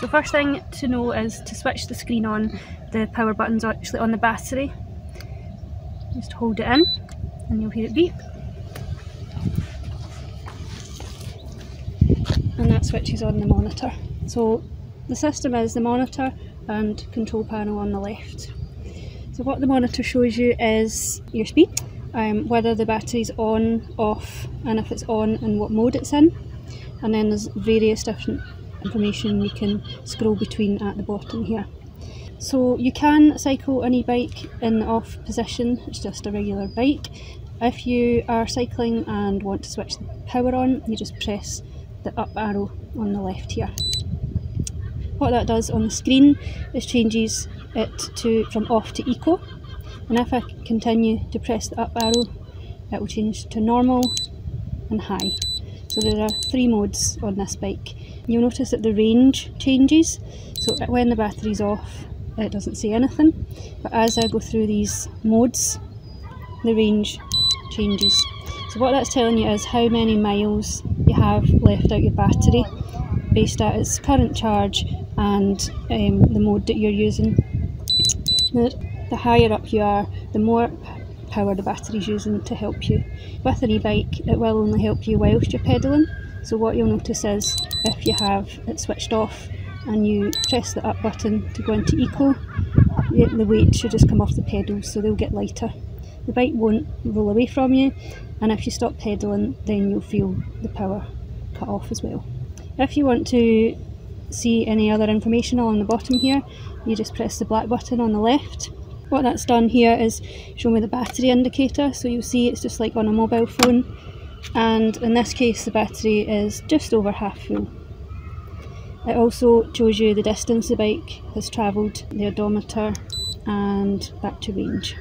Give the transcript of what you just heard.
So first thing to know is to switch the screen on, the power button's actually on the battery. Just hold it in and you'll hear it beep. And that switches on the monitor. So the system is the monitor and control panel on the left. So what the monitor shows you is your speed, whether the battery's on, off, and if it's on and what mode it's in. And then there's various different information you can scroll between at the bottom here. So you can cycle an e-bike in the off position, it's just a regular bike. If you are cycling and want to switch the power on, you just press the up arrow on the left here. What that does on the screen is changes it from off to eco, and if I continue to press the up arrow, it will change to normal and high. So there are 3 modes on this bike. You'll notice that the range changes, so when the battery's off it doesn't say anything, but as I go through these modes the range changes. So what that's telling you is how many miles you have left out your battery based at its current charge and the mode that you're using. The higher up you are, the more power the battery's using to help you. With an e-bike it will only help you whilst you're pedalling, so what you'll notice is if you have it switched off and you press the up button to go into eco, the weight should just come off the pedals, so they'll get lighter. The bike won't roll away from you, and if you stop pedalling then you'll feel the power cut off as well. If you want to see any other information along the bottom here, you just press the black button on the left. What that's done here is show me the battery indicator, so you'll see it's just like on a mobile phone, and in this case the battery is just over half full. It also shows you the distance the bike has travelled, the odometer and battery range.